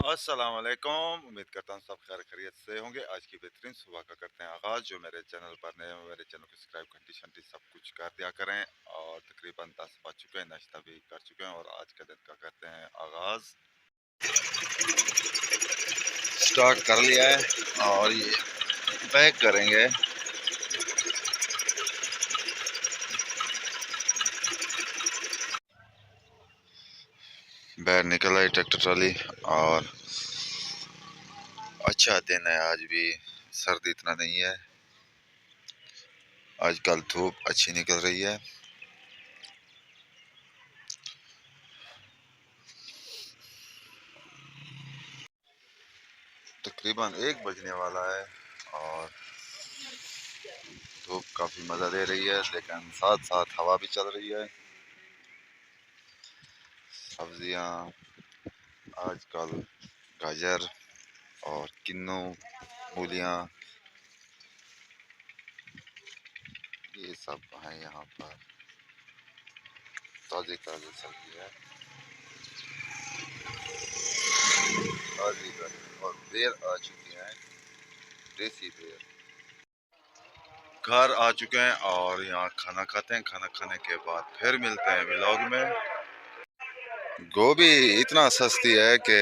अस्सलाम वालेकुम। उम्मीद करता हूँ सब खैर खैरियत से होंगे। आज की बेहतरीन सुबह का करते हैं आगाज़। जो मेरे चैनल पर नए हैं मेरे चैनल को सब्सक्राइब घंटी शंटी सब कुछ कर दिया करें। और तकरीबन 10 बज चुके हैं, नाश्ता भी कर चुके हैं और आज के दिन का करते हैं आगाज़। स्टार्ट कर लिया है और ये पैक करेंगे। बाहर निकल आई ट्रैक्टर ट्राली और अच्छा दिन है। आज भी सर्दी इतना नहीं है। आजकल धूप अच्छी निकल रही है। तकरीबन 1 बजने वाला है और धूप काफ़ी मज़ा दे रही है, लेकिन साथ साथ हवा भी चल रही है। सब्जियां आजकल गाजर और किन्नू, मूलियां, ये सब है यहाँ पर। ताज़ी ताज़ी सब्जी है, ताज़ी ताज़ी। और बेर आ चुकी हैं, देसी बेर। घर आ चुके हैं और यहाँ खाना खाते हैं। खाना खाने के बाद फिर मिलते हैं व्लॉग में। गोभी इतना सस्ती है कि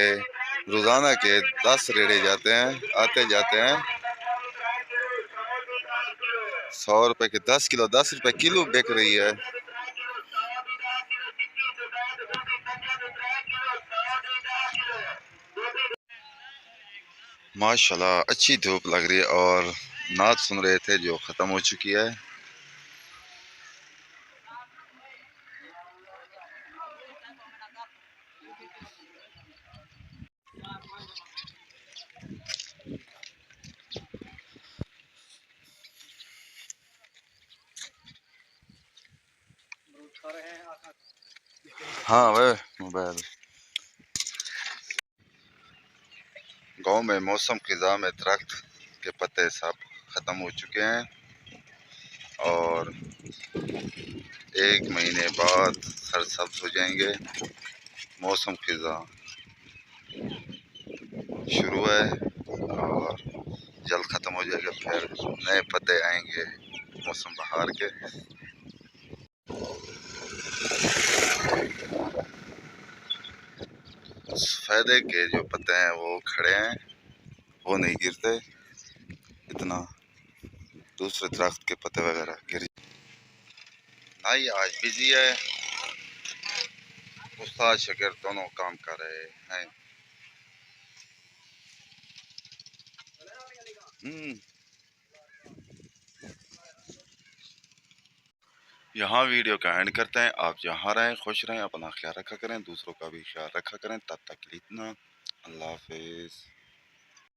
रोजाना के 10 रेड़े जाते हैं, आते जाते हैं। 100 रुपए के 10 किलो, 10 रुपए किलो बिक रही है। माशाल्लाह अच्छी धूप लग रही है और नाच सुन रहे थे जो ख़त्म हो चुकी है। हाँ वह मोबाइल गांव में मौसम खिजा में दरख्त के पत्ते सब ख़त्म हो चुके हैं और 1 महीने बाद सरसब्ज हो जाएंगे। मौसम खिजा शुरू है और जल्द ख़त्म हो जाएगा, फिर नए पत्ते आएंगे मौसम बहार के। सफ़ेदे के जो पत्ते हैं वो खड़े हैं, वो नहीं गिरते इतना। दूसरे दरख्त के पत्ते वगैरह गिर। नाई आज बिजी है, उस्ताद शागिर्द दोनों काम कर रहे हैं। यहाँ वीडियो का एंड करते हैं। आप जहाँ रहें खुश रहें, अपना ख्याल रखा करें, दूसरों का भी ख्याल रखा करें। तब तक के लिए इतना, अल्लाह हाफिज़।